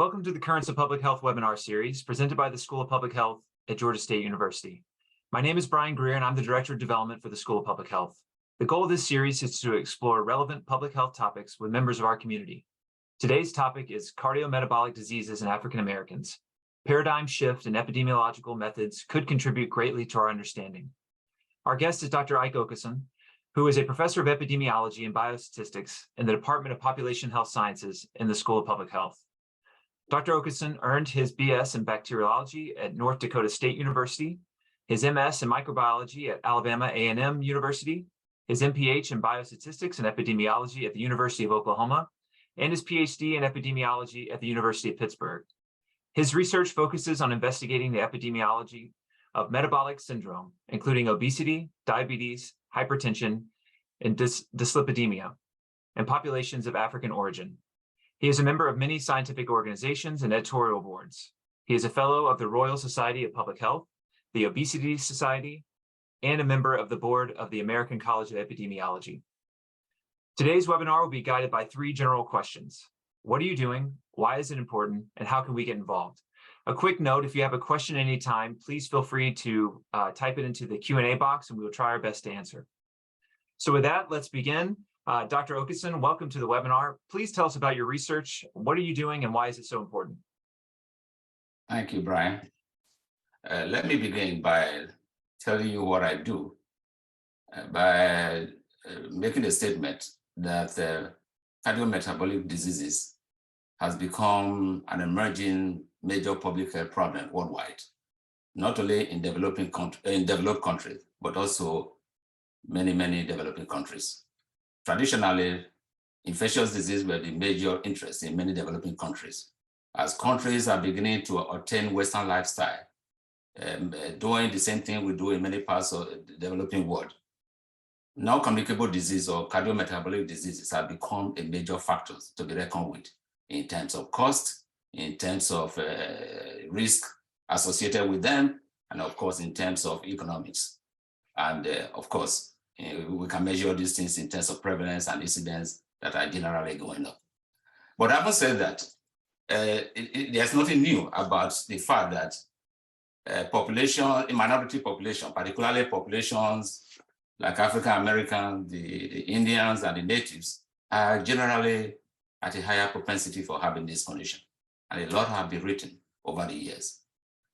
Welcome to the Currents of Public Health webinar series presented by the School of Public Health at Georgia State University. My name is Brian Greer and I'm the Director of Development for the School of Public Health. The goal of this series is to explore relevant public health topics with members of our community. Today's topic is cardiometabolic diseases in African Americans. Paradigm shift in epidemiological methods could contribute greatly to our understanding. Our guest is Dr. Ike Okosun, who is a professor of epidemiology and biostatistics in the Department of Population Health Sciences in the School of Public Health. Dr. Okosun earned his BS in bacteriology at North Dakota State University, his MS in microbiology at Alabama A&M University, his MPH in biostatistics and epidemiology at the University of Oklahoma, and his PhD in epidemiology at the University of Pittsburgh. His research focuses on investigating the epidemiology of metabolic syndrome, including obesity, diabetes, hypertension, and dyslipidemia, in populations of African origin. He is a member of many scientific organizations and editorial boards. He is a fellow of the Royal Society of Public Health, the Obesity Society, and a member of the board of the American College of Epidemiology. Today's webinar will be guided by three general questions. What are you doing? Why is it important? And how can we get involved? A quick note, if you have a question at any time, please feel free to type it into the Q&A box and we will try our best to answer. So with that, let's begin. Dr. Okosun, welcome to the webinar. Please tell us about your research. What are you doing and why is it so important? Thank you, Brian. Let me begin by telling you what I do by making a statement that cardiometabolic diseases has become an emerging major public health problem worldwide, not only in developed countries, but also many developing countries. Traditionally, infectious diseases were the major interest in many developing countries. As countries are beginning to attain Western lifestyle, doing the same thing we do in many parts of the developing world, non-communicable disease or cardiometabolic diseases have become a major factor to be reckoned with in terms of cost, in terms of risk associated with them, and of course, in terms of economics. And of course, we can measure these things in terms of prevalence and incidence that are generally going up. But having said that, there's nothing new about the fact that minority population, particularly populations like African American, the Indians and the natives, are generally at a higher propensity for having this condition. And a lot have been written over the years.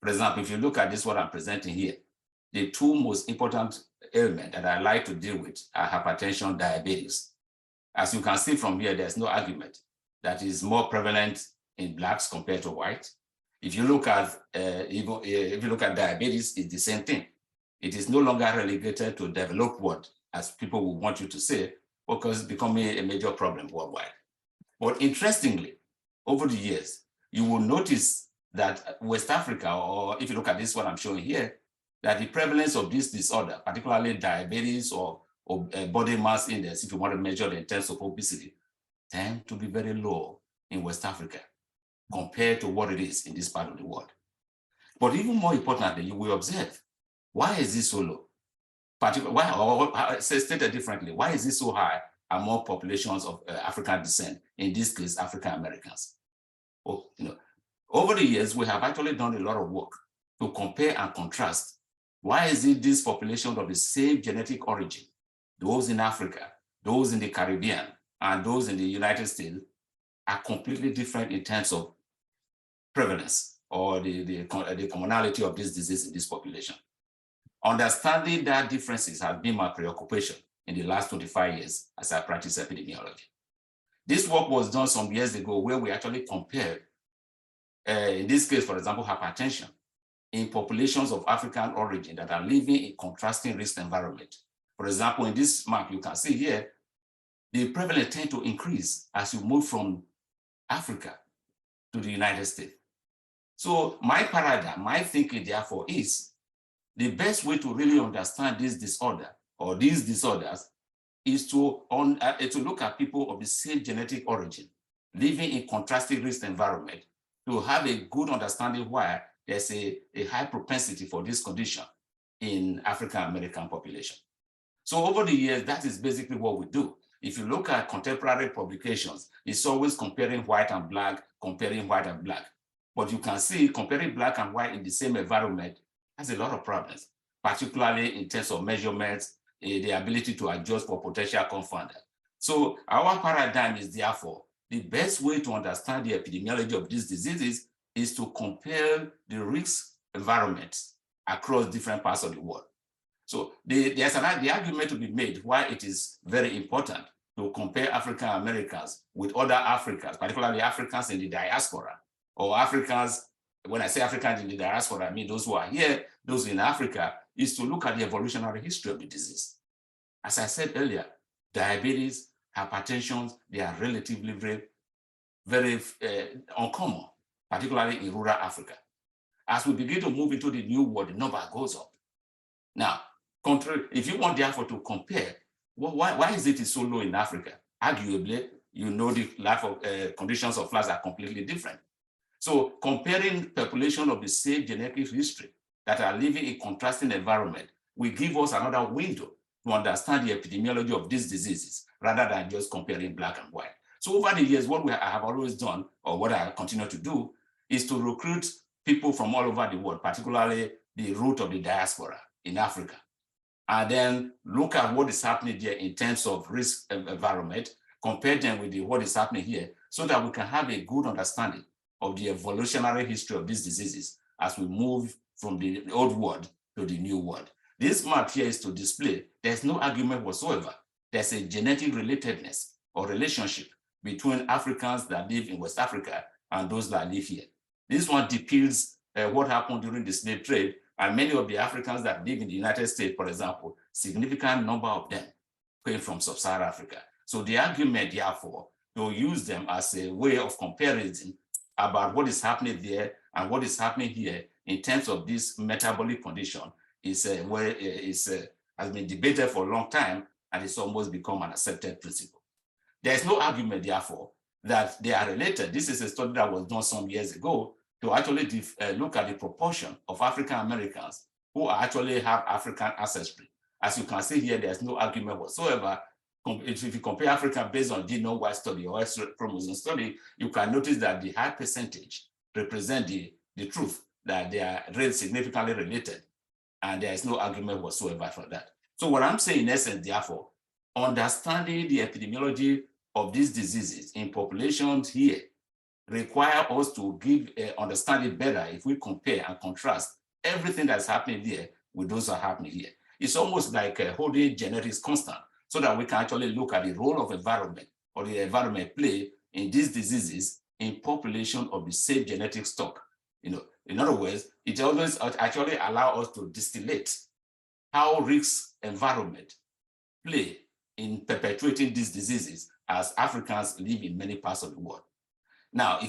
For example, if you look at this, what I'm presenting here, the two most important ailments that I like to deal with are hypertension and diabetes. As you can see from here, there's no argument that is more prevalent in blacks compared to white. If you look at diabetes, it's the same thing. It is no longer relegated to developed world, as people will want you to say, because it's becoming a major problem worldwide. But interestingly, over the years, you will notice that West Africa, or if you look at this, what I'm showing here, that the prevalence of this disorder, particularly diabetes or body mass index, if you want to measure it in terms of obesity, tend to be very low in West Africa compared to what it is in this part of the world. But even more importantly, you will observe, why is this so low? Stated differently, why is this so high among populations of African descent, in this case, African Americans? Over the years, we have actually done a lot of work to compare and contrast. Why is it this population of the same genetic origin, those in Africa, those in the Caribbean, and those in the United States, are completely different in terms of prevalence or the commonality of this disease in this population? Understanding that differences has been my preoccupation in the last 25 years as I practice epidemiology. This work was done some years ago where we actually compared, in this case, for example, hypertension in populations of African origin that are living in contrasting risk environment. For example, in this map, you can see here, the prevalence tend to increase as you move from Africa to the United States. So my paradigm, my thinking therefore is, the best way to really understand this disorder or these disorders is to look at people of the same genetic origin, living in contrasting risk environment, to have a good understanding why there's a high propensity for this condition in African American population. So over the years, that is basically what we do. if you look at contemporary publications, it's always comparing white and black, comparing white and black. But you can see comparing black and white in the same environment has a lot of problems, particularly in terms of measurements, the ability to adjust for potential confounder. So our paradigm is therefore, the best way to understand the epidemiology of these diseases is to compare the risk environments across different parts of the world. So the argument to be made why it is very important to compare African Americans with other Africans, particularly Africans in the diaspora, or Africans, when I say Africans in the diaspora, I mean those who are here, those in Africa, is to look at the evolutionary history of the disease. As I said earlier, diabetes, hypertension, they are relatively very uncommon, particularly in rural Africa. As we begin to move into the new world, the number goes up. Now, if you want therefore to compare, why is it so low in Africa? Arguably, you know the life of conditions of life are completely different. So comparing population of the same genetic history that are living in contrasting environment will give us another window to understand the epidemiology of these diseases rather than just comparing black and white. So over the years, what I have always done, or what I continue to do, is to recruit people from all over the world, particularly the root of the diaspora in Africa, and then look at what is happening there in terms of risk environment, compare them with what is happening here, so that we can have a good understanding of the evolutionary history of these diseases as we move from the old world to the new world. This map here is to display there's no argument whatsoever. There's a genetic relatedness or relationship between Africans that live in West Africa and those that live here. This one depicts what happened during the slave trade, and many of the Africans that live in the United States, for example, significant number of them came from sub-Saharan Africa. So the argument, therefore, to use them as a way of comparison about what is happening there and what is happening here in terms of this metabolic condition is has been debated for a long time, and it's almost become an accepted principle. There's no argument, therefore, that they are related. This is a study that was done some years ago to actually look at the proportion of African Americans who actually have African ancestry. As you can see here, there's no argument whatsoever. If you compare Africa based on genome-wide study or X chromosome study, you can notice that the high percentage represent the truth that they are really significantly related, and there is no argument whatsoever for that. So what I'm saying in essence, therefore, understanding the epidemiology of these diseases in populations here require us to understand it better if we compare and contrast everything that's happening there with those that are happening here. It's almost like holding genetics constant so that we can actually look at the role of environment or the environment play in these diseases in population of the same genetic stock. In other words, it always actually allows us to distillate how risk environment play in perpetuating these diseases as Africans live in many parts of the world. Now,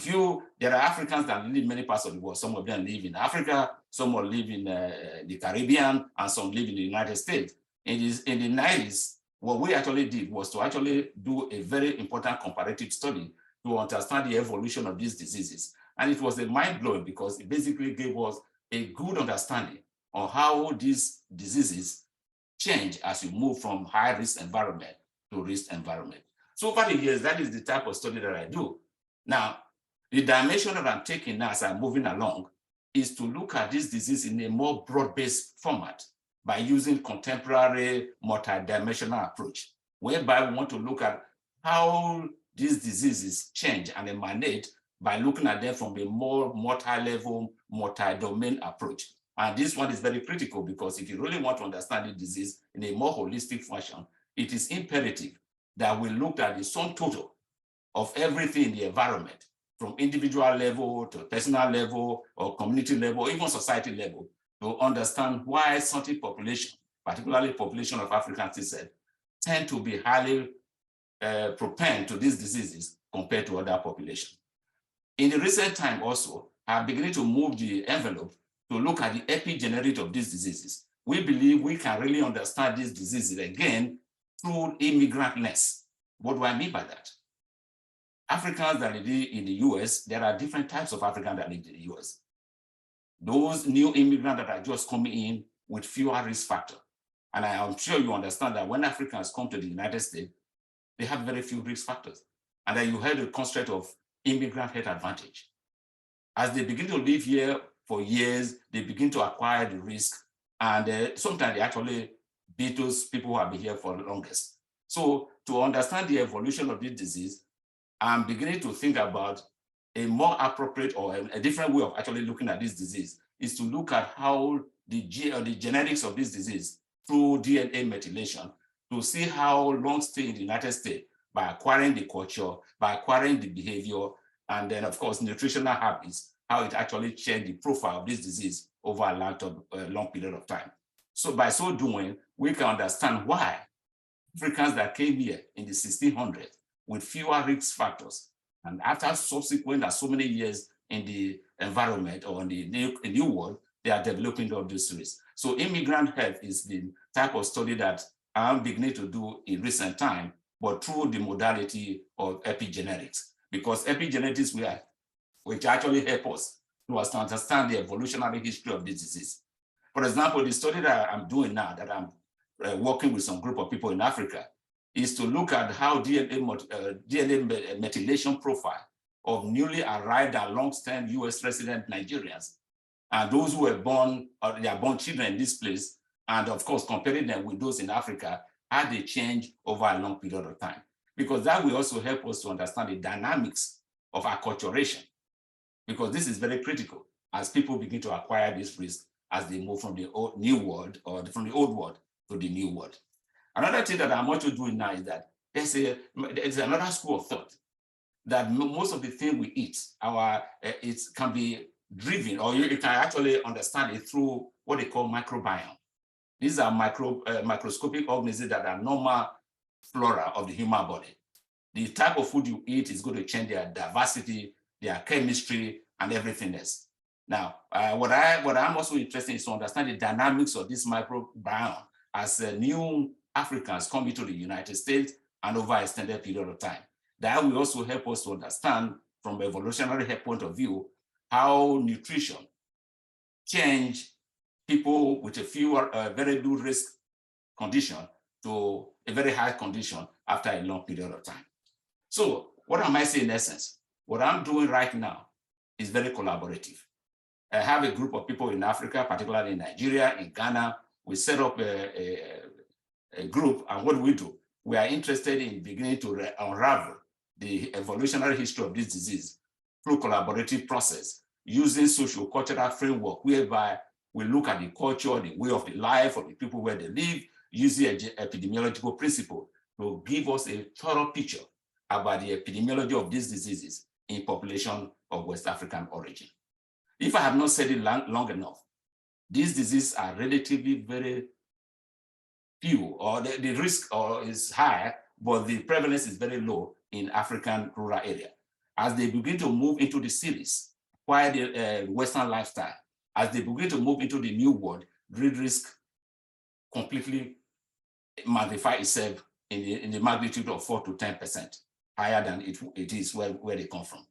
there are Africans that live in many parts of the world. Some of them live in Africa, some will live in the Caribbean, and some live in the United States. In the 90s, what we actually did was to actually do a very important comparative study to understand the evolution of these diseases. And it was a mind-blowing because it basically gave us a good understanding of how these diseases change as you move from high-risk environment to risk environment. So over the years, that is the type of study that I do. Now, the dimension that I'm taking now as I'm moving along is to look at this disease in a more broad-based format by using contemporary multidimensional approach, whereby we want to look at how these diseases change and emanate by looking at them from a more multi-level, multi-domain approach. And this one is very critical because if you really want to understand the disease in a more holistic fashion, it is imperative that we look at the sum total of everything in the environment, from individual level to personal level or community level, or even society level, to understand why certain population, particularly population of African descent, tend to be highly propensed to these diseases compared to other populations. In the recent time also, I'm beginning to move the envelope to look at the epigenetic of these diseases. We believe we can really understand these diseases again through immigrant lens. What do I mean by that? Africans that live in the US, there are different types of Africans that live in the US. Those new immigrants that are just coming in with fewer risk factors. And I am sure you understand that when Africans come to the United States, they have very few risk factors. And then you heard the concept of immigrant health advantage. As they begin to live here for years, they begin to acquire the risk, and sometimes they actually beat those people who have been here for the longest. So to understand the evolution of this disease, I'm beginning to think about a more appropriate or a different way of actually looking at this disease is to look at how the genetics of this disease through DNA methylation to see how long stay in the United States by acquiring the culture, by acquiring the behavior, and then of course nutritional habits, how it actually changed the profile of this disease over a long period of time. So by so doing, we can understand why Africans that came here in the 1600s with fewer risk factors, and after subsequent so many years in the environment or in the new world, they are developing all these risks. So immigrant health is the type of study that I'm beginning to do in recent time, but through the modality of epigenetics, because epigenetics which actually help us to understand the evolutionary history of this disease. For example, the study that I'm doing now, that I'm working with some group of people in Africa, is to look at how DNA methylation profile of newly arrived and long-term US resident Nigerians and those who were born, they are born children in this place, and of course, comparing them with those in Africa, how they change over a long period of time. Because that will also help us to understand the dynamics of acculturation, because this is very critical as people begin to acquire this risk as they move from the new world or from the old world to the new world. Another thing that I'm also doing now is that there's another school of thought that most of the things we eat, it can be driven, or you can actually understand it through what they call microbiome. These are microscopic organisms that are normal flora of the human body. The type of food you eat is going to change their diversity, their chemistry, and everything else. Now, what I'm also interested in is to understand the dynamics of this microbiome as new Africans come into the United States and over an extended period of time. That will also help us to understand from an evolutionary point of view how nutrition change people with a few very low risk condition to a very high condition after a long period of time. So what am I saying in essence? What I'm doing right now is very collaborative. I have a group of people in Africa, particularly in Nigeria, in Ghana. We set up a group, and what do? We are interested in beginning to unravel the evolutionary history of this disease through collaborative process, using socio-cultural framework, whereby we look at the culture, the way of the life of the people where they live, using epidemiological principle to give us a thorough picture about the epidemiology of these diseases in population of West African origin. If I have not said it long enough, these diseases are relatively very few, or the risk is high, but the prevalence is very low in African rural area. As they begin to move into the cities, while the Western lifestyle, as they begin to move into the new world, the risk completely magnify itself in the magnitude of 4 to 10% higher than it is where they come from.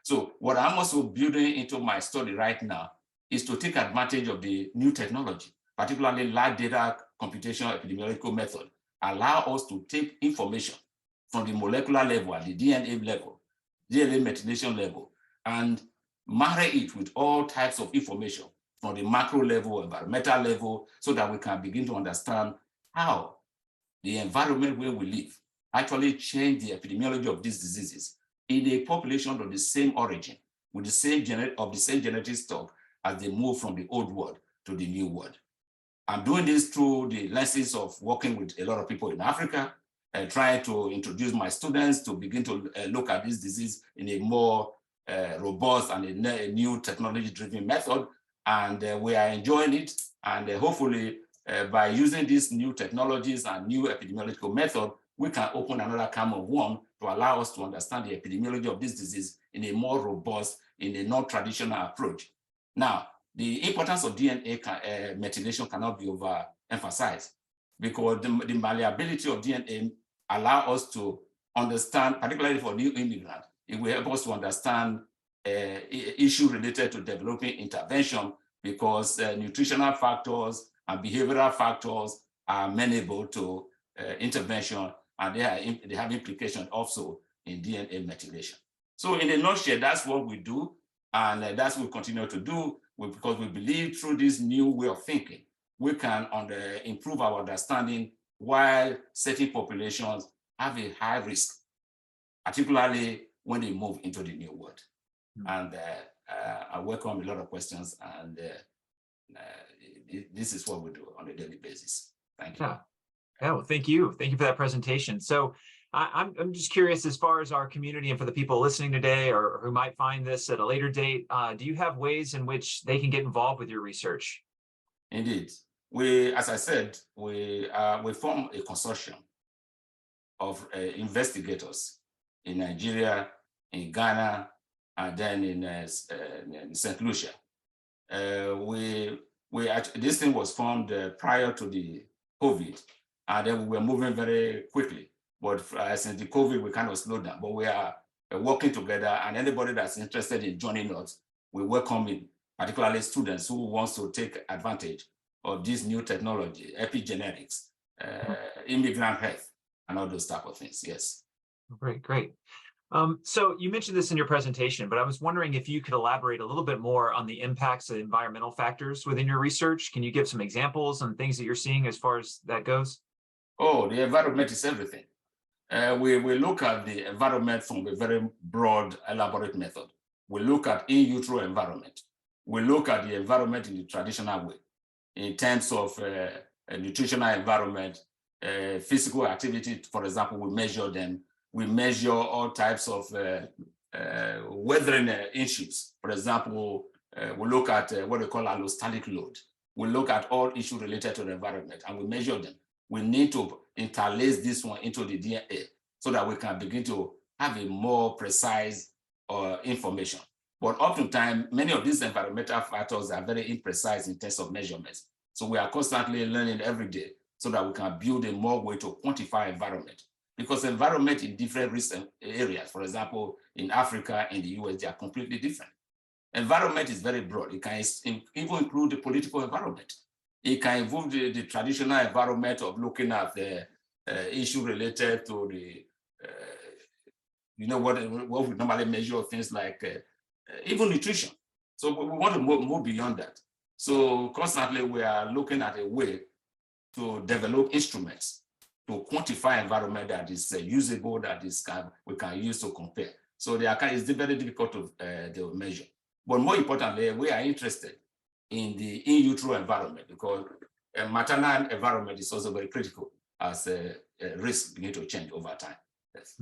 So what I'm also building into my study right now is to take advantage of the new technology, particularly large data computational epidemiological method, allow us to take information from the molecular level at the DNA level, DNA methylation level, and marry it with all types of information from the macro level, environmental level, so that we can begin to understand how the environment where we live actually change the epidemiology of these diseases in a population of the same origin, with the same genetic stock as they move from the old world to the new world. I'm doing this through the lenses of working with a lot of people in Africa, trying to introduce my students to begin to look at this disease in a more robust and a new technology-driven method. And we are enjoying it. And hopefully, by using these new technologies and new epidemiological method, we can open another can of worms to allow us to understand the epidemiology of this disease in a more robust, in a non-traditional approach. Now, the importance of DNA methylation cannot be overemphasized, because the malleability of DNA allow us to understand, particularly for new immigrants, it will help us to understand issues related to developing intervention, because nutritional factors and behavioral factors are amenable to intervention and they have implications also in DNA methylation. So in a nutshell, that's what we do, and that's what we continue to do, because we believe through this new way of thinking, we can improve our understanding while certain populations have a high risk, particularly when they move into the new world. And I welcome a lot of questions, and this is what we do on a daily basis. Thank you. Yeah, well, thank you. Thank you for that presentation. So I'm just curious, as far as our community and for the people listening today or who might find this at a later date, do you have ways in which they can get involved with your research? Indeed. As I said, we form a consortium of investigators in Nigeria, in Ghana, and then in St. Lucia. This thing was formed prior to the COVID, and then we were moving very quickly. But since the COVID, we kind of slowed down. But we are working together, and anybody that's interested in joining us, we welcome it, particularly students who wants to take advantage of this new technology, epigenetics, immigrant health, and all those type of things. Yes. Great. So you mentioned this in your presentation, but I was wondering if you could elaborate a little bit more on the impacts of environmental factors within your research. Can you give some examples on things that you're seeing as far as that goes? Oh, the environment is everything. We look at the environment from a very broad, elaborate method. We look at in utero environment. We look at the environment in the traditional way, in terms of a nutritional environment, physical activity. For example, we measure them. We measure all types of weathering issues. For example, we look at what we call allostatic load. We look at all issues related to the environment, and we measure them. We need to interlace this one into the DNA so that we can begin to have a more precise information. But oftentimes, many of these environmental factors are very imprecise in terms of measurements. So we are constantly learning every day so that we can build a more way to quantify environment. Because environment in different risk areas, for example, in Africa and the US, they are completely different. Environment is very broad. It can even include the political environment. It can involve the traditional environment of looking at the issue related to the, what we normally measure, things like even nutrition. So we want to move beyond that. So constantly we are looking at a way to develop instruments to quantify environment that is usable, that is we can use to compare. So it's very difficult to measure. But more importantly, we are interested in the in utero environment, because a maternal environment is also very critical as risks begin to change over time. Yes.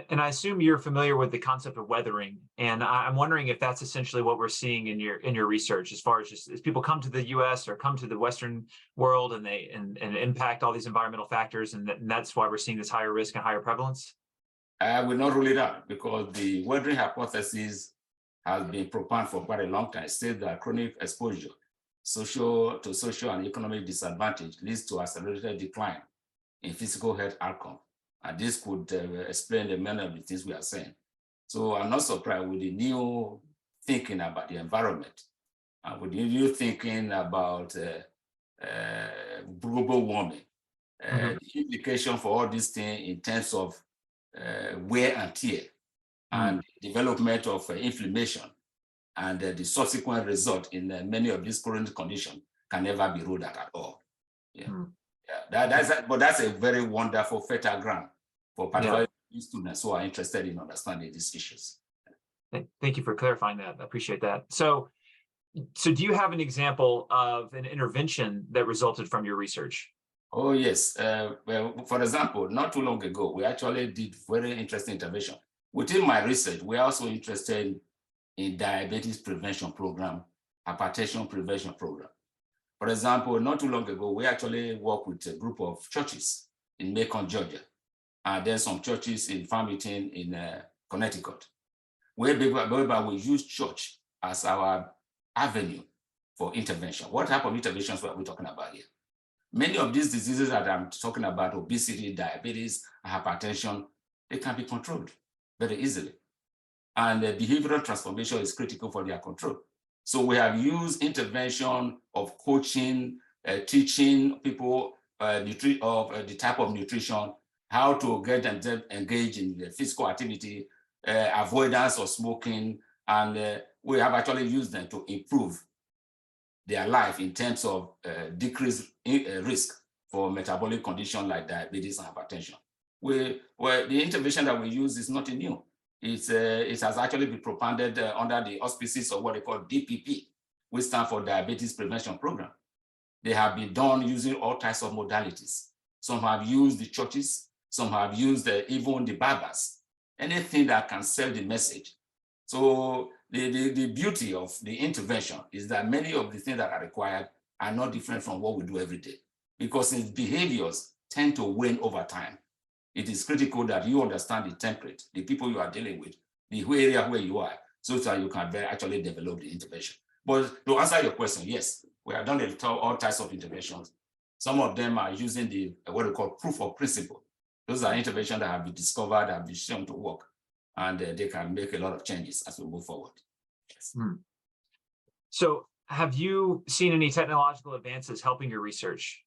And I assume you're familiar with the concept of weathering, and I'm wondering if that's essentially what we're seeing in your research, as far as just as people come to the U.S. or come to the Western world and they impact all these environmental factors, and that's why we're seeing this higher risk and higher prevalence. I will not rule it out, because the weathering hypothesis has been propounded for quite a long time. It says that chronic exposure social and economic disadvantage leads to accelerated decline in physical health outcome. And this could explain the many of the things we are saying. So I'm not surprised with the new thinking about the environment, and with the new thinking about global warming, the implication for all these things in terms of wear and tear, and development of inflammation, and the subsequent result in many of these current conditions can never be ruled out at all. But that's a very wonderful fertile ground for particularly students who are interested in understanding these issues. Thank you for clarifying that. I appreciate that. So do you have an example of an intervention that resulted from your research? Oh, yes. Well, for example, not too long ago, we actually did very interesting intervention. Within my research, we're also interested in diabetes prevention program, hypertension prevention program. For example, not too long ago, we actually worked with a group of churches in Macon, Georgia, and then some churches in Farmington in Connecticut, whereby we use church as our avenue for intervention. What type of interventions are we talking about here? Many of these diseases that I'm talking about, obesity, diabetes, hypertension, they can be controlled very easily. And behavioral transformation is critical for their control. So we have used intervention of coaching, teaching people the type of nutrition, how to get them engaged in the physical activity, avoidance of smoking, and we have actually used them to improve their life in terms of decreased risk for metabolic conditions like diabetes and hypertension. The intervention that we use is not new. It has actually been propounded under the auspices of what they call DPP, which stands for Diabetes Prevention Program. They have been done using all types of modalities. Some have used the churches, some have used even the barbers, anything that can sell the message. So the beauty of the intervention is that many of the things that are required are not different from what we do every day, because its behaviors tend to wane over time. It is critical that you understand the template, the people you are dealing with, the area where you are, so that you can actually develop the intervention. But to answer your question, yes, we have done all types of interventions. Some of them are using the what we call proof of principle. Those are interventions that have been discovered, have been shown to work, and they can make a lot of changes as we move forward. Yes. So have you seen any technological advances helping your research?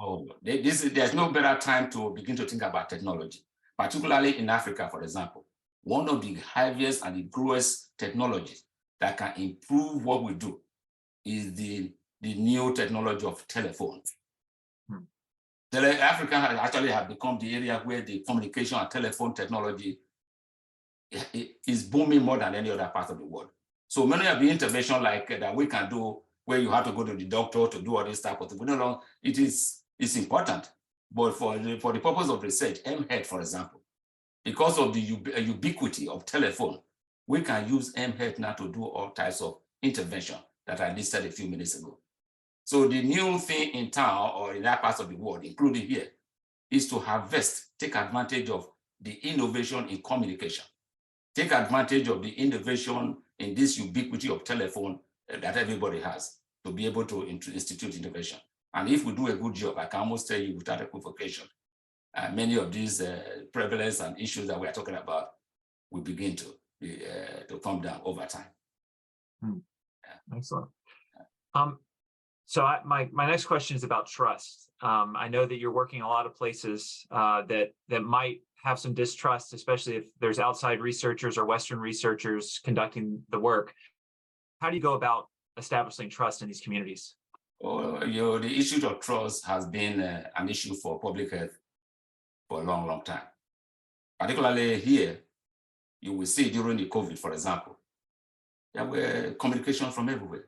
Oh, there's no better time to begin to think about technology, particularly in Africa, for example. One of the heaviest and the growest technologies that can improve what we do is the new technology of telephones. Africa actually has become the area where the communication and telephone technology is booming more than any other part of the world. So many of the interventions like that we can do, where you have to go to the doctor to do all this type of thing, it's important. But for the purpose of research, MHEAD, for example, because of the ubiquity of telephone, we can use MHEAD now to do all types of intervention that I listed a few minutes ago. So the new thing in town or in that part of the world, including here, is to take advantage of the innovation in communication, take advantage of the innovation in this ubiquity of telephone that everybody has to be able to institute innovation. And if we do a good job, I can almost tell you without equivocation, many of these prevalence and issues that we are talking about will begin to come down over time. Excellent. So my next question is about trust. I know that you're working in a lot of places that might have some distrust, especially if there's outside researchers or Western researchers conducting the work. How do you go about establishing trust in these communities? Well, the issue of trust has been an issue for public health for a long, long time. Particularly here, you will see during the COVID, for example, there were communications from everywhere.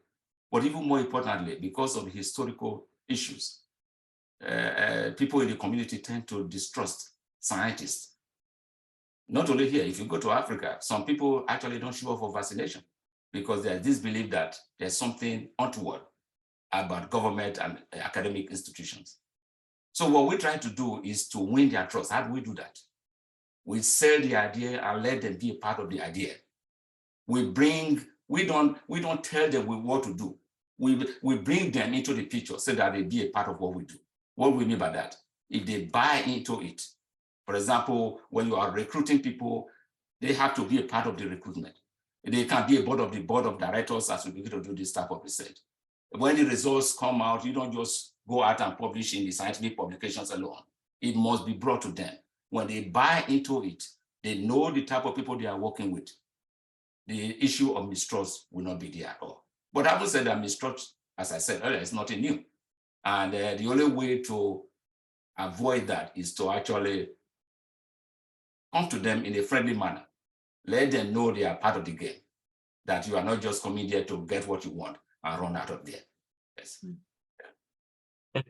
But even more importantly, because of the historical issues, people in the community tend to distrust scientists. Not only here, if you go to Africa, some people actually don't show up for vaccination because there's this belief that there's something untoward about government and academic institutions. So what we try to do is to win their trust. How do we do that? We sell the idea and let them be a part of the idea. We don't tell them what to do. We bring them into the picture so that they be a part of what we do. What do we mean by that? If they buy into it, for example, when you are recruiting people, they have to be a part of the recruitment. They can be a part of the board of directors as we begin to do this type of research. When the results come out, you don't just go out and publish in the scientific publications alone. It must be brought to them. When they buy into it, they know the type of people they are working with. The issue of mistrust will not be there at all. But I would say that mistrust, as I said earlier, is nothing new. And the only way to avoid that is to actually come to them in a friendly manner. Let them know they are part of the game, that you are not just coming there to get what you want and run out of there. Yes.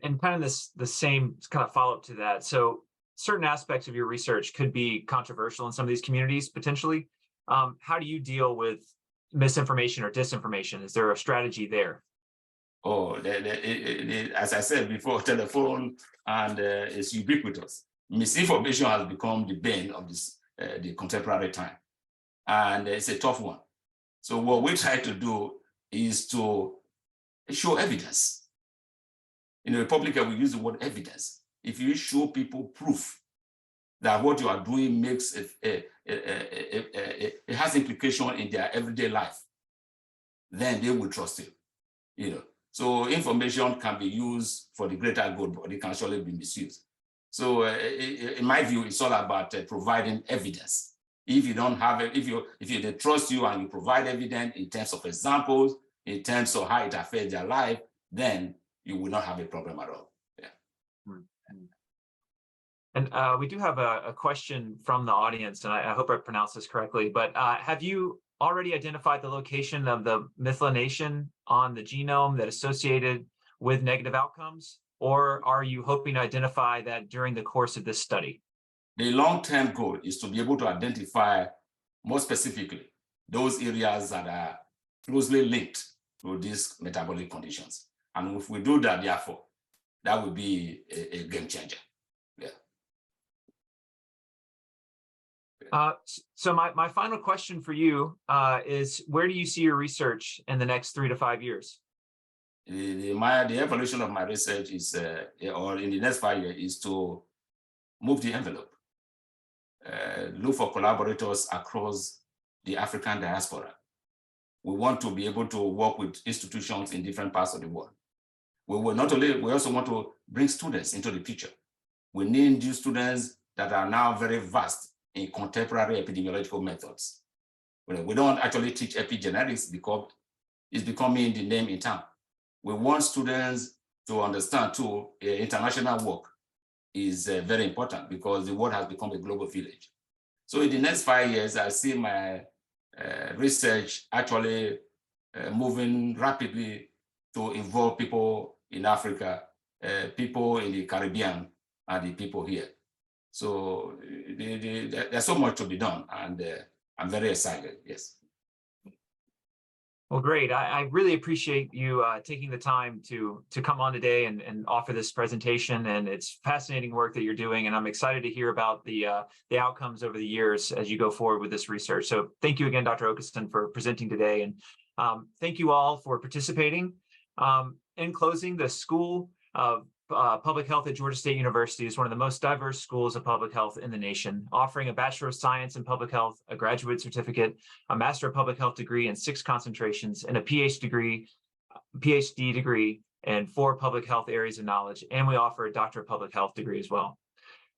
And kind of the same kind of follow-up to that. So certain aspects of your research could be controversial in some of these communities, potentially. How do you deal with misinformation or disinformation? Is there a strategy there? Oh, as I said before, telephone and it's ubiquitous. Misinformation has become the bane of the contemporary time. And it's a tough one. So what we try to do is to show evidence. In the Republic, we use the word evidence. If you show people proof that what you are doing makes it has implication in their everyday life, then they will trust you. So information can be used for the greater good, but it can surely be misused. So in my view, it's all about providing evidence. If you don't have it, if they trust you and you provide evidence in terms of examples, in terms of how it affects their life, then you will not have a problem at all. Yeah. And we do have a question from the audience, and I hope I pronounced this correctly, but have you already identified the location of the methylation on the genome that associated with negative outcomes, or are you hoping to identify that during the course of this study? The long-term goal is to be able to identify more specifically those areas that are closely linked to these metabolic conditions. And if we do that, therefore, that would be a game changer. Yeah. So my final question for you is, where do you see your research in the next 3 to 5 years? The evolution of my research is, or in the next 5 years, is to move the envelope. Look for collaborators across the African diaspora. We want to be able to work with institutions in different parts of the world. We also want to bring students into the picture. We need new students that are now very vast in contemporary epidemiological methods. We don't actually teach epigenetics because it's becoming the name in town. We want students to understand too, international work is very important because the world has become a global village. So in the next 5 years, I see my research actually moving rapidly to involve people in Africa, people in the Caribbean, and the people here. So there's so much to be done, and I'm very excited, yes. Well, great. I really appreciate you taking the time to come on today and offer this presentation. And it's fascinating work that you're doing. And I'm excited to hear about the outcomes over the years as you go forward with this research. So thank you again, Dr. Okosun, for presenting today. And thank you all for participating. In closing, the School of Public Health at Georgia State University is one of the most diverse schools of public health in the nation, offering a Bachelor of Science in Public Health, a graduate certificate, a Master of Public Health degree in 6 concentrations, and a PhD degree in 4 public health areas of knowledge. And we offer a Doctor of Public Health degree as well.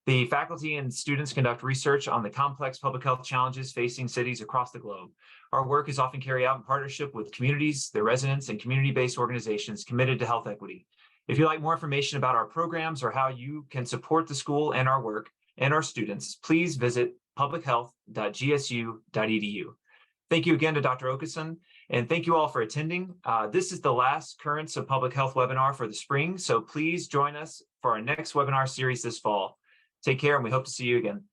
The faculty and students conduct research on the complex public health challenges facing cities across the globe. Our work is often carried out in partnership with communities, their residents, and community-based organizations committed to health equity. If you'd like more information about our programs or how you can support the school and our work and our students, please visit publichealth.gsu.edu. Thank you again to Dr. Okosun, and thank you all for attending. This is the last Currents of Public Health webinar for the spring, so please join us for our next webinar series this fall. Take care, and we hope to see you again.